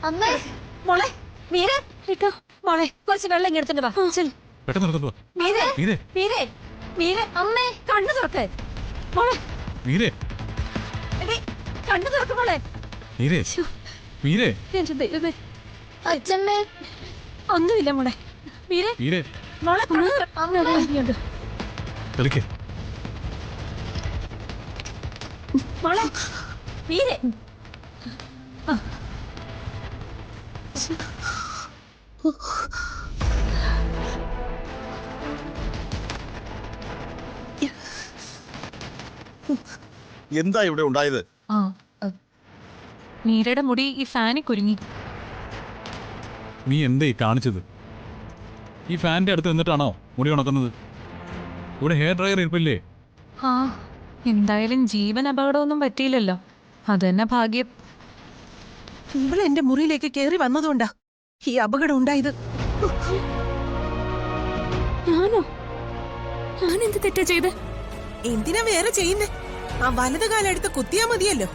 അമ്മേ മോളെ മീര കേട്ടോ മോളെ കുറച്ച് വെള്ളം ഇങ്ങെടുത്തിട്ട് വാ പെട്ടെന്ന് മീര അമ്മേ കണ്ണു തുറക്ക് മോളെ കണ്ണു തുറക്ക് മോളെ ദൈവമേ അച്ഛമ്മേ ഒന്നുമില്ല മോളെ മീര മോളെ മോളെ മീര എന്താ ഇവിടെ ഉണ്ടായത്? മീരയുടെ മുടി ഈ ഫാനിൽ കുരുങ്ങി. നീ എന്തേ കാണിച്ചത്? ഈ ഫാനിന്റെ അടുത്ത് നിന്നിട്ടാണോ മുടി ഉണക്കുന്നത്? ഇവിടെ ഹെയർ ഡ്രയർ ഇരിപ്പില്ലേ? ആ എന്തായാലും ജീവൻ അപകടമൊന്നും പറ്റിയില്ലല്ലോ, അത് തന്നെ ഭാഗ്യം. ഇവിടെ എന്റെ മുറിയിലേക്ക് കയറി വന്നതുകൊണ്ടാ ഈ അപകടം ഉണ്ടായത്. ഞാൻ എന്ത് തെറ്റാ ചെയ്ത്? എന്തിനാ വേറെ ചെയ്യുന്നേ? ആ വലത് കാലെടുത്ത് കുത്തിയാ മതിയല്ലോ.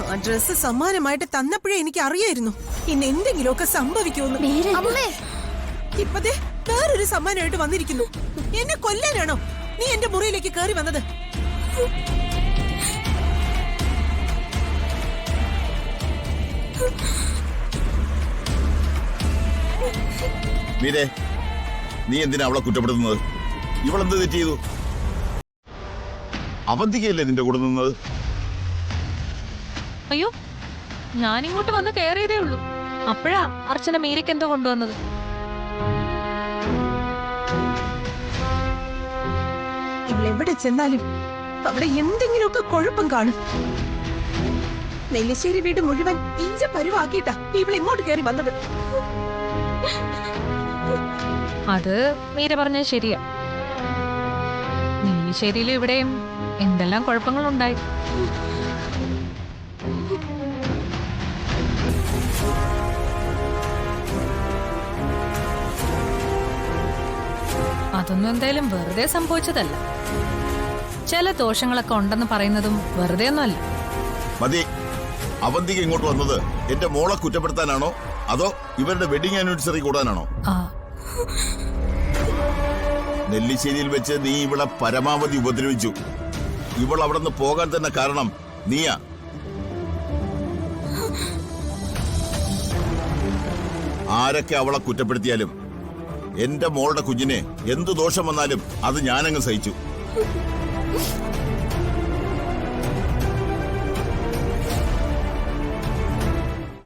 ആ ഡ്രസ്സ് സമ്മാനമായിട്ട് തന്നപ്പോഴേ എനിക്ക് അറിയായിരുന്നു ഇന്ന് എന്തെങ്കിലുമൊക്കെ സംഭവിക്കുമെന്ന്. ഇപ്പതേ വേറൊരു സമ്മാനമായിട്ട് വന്നിരിക്കുന്നു. എന്നെ കൊല്ലാനാണോ നീ എന്റെ മുറിയിലേക്ക് കയറി വന്നത്? മീരേ, നീ എന്തിനാ അവളെ കുറ്റപ്പെടുത്തുന്നത്? ഇവളെന്ത് തെറ്റ് ചെയ്തു? അവന്തികയല്ലേ നിന്റെ കൂടെ നിന്നത്? അയ്യോ, ഞാനിങ്ങോട്ട് വന്ന് കയറിയതേ ഉള്ളൂ, അപ്പോഴാ അർച്ചന മീരയ്ക്ക് എന്തോ കൊണ്ടുവന്നത്. ഇവളെവിടെ ചെന്നാലും അവിടെ എന്തെങ്കിലുമൊക്കെ കുഴപ്പം കാണും. നെല്ലിശ്ശേരി വീട് മുഴുവൻ ഇഞ്ച പരുവാക്കിയിട്ടാ ഇവൾ ഇങ്ങോട്ട് കയറി വന്നത്. അത് മീര പറഞ്ഞത് ശരിയാ. നെല്ലിശ്ശേരിയിലും ഇവിടെയും എന്തെല്ലാം കുഴപ്പങ്ങളുണ്ടായി. അതൊന്നും എന്തായാലും വെറുതെ സംഭവിച്ചതല്ല. ചില ദോഷങ്ങളൊക്കെ ഉണ്ടെന്ന് പറയുന്നതും വെറുതെ ഒന്നുമല്ല. മതി. അവന്തിക ഇങ്ങോട്ട് വന്നത് എന്റെ മോളെ കുറ്റപ്പെടുത്താനാണോ അതോ ഇവരുടെ വെഡിങ് ആനിവേഴ്സറി കൂടാനാണോ? നെല്ലിശ്ശേരിയിൽ വെച്ച് നീ ഇവളെ പരമാവധി ഉപദ്രവിച്ചു. ഇവൾ അവിടെ നിന്ന് പോകാൻ തന്നെ കാരണം നീയാ. ആരൊക്കെ അവളെ കുറ്റപ്പെടുത്തിയാലും എന്റെ മോളുടെ കുഞ്ഞിനെ എന്തു ദോഷം വന്നാലും അത് ഞാനങ്ങ് സഹിച്ചു.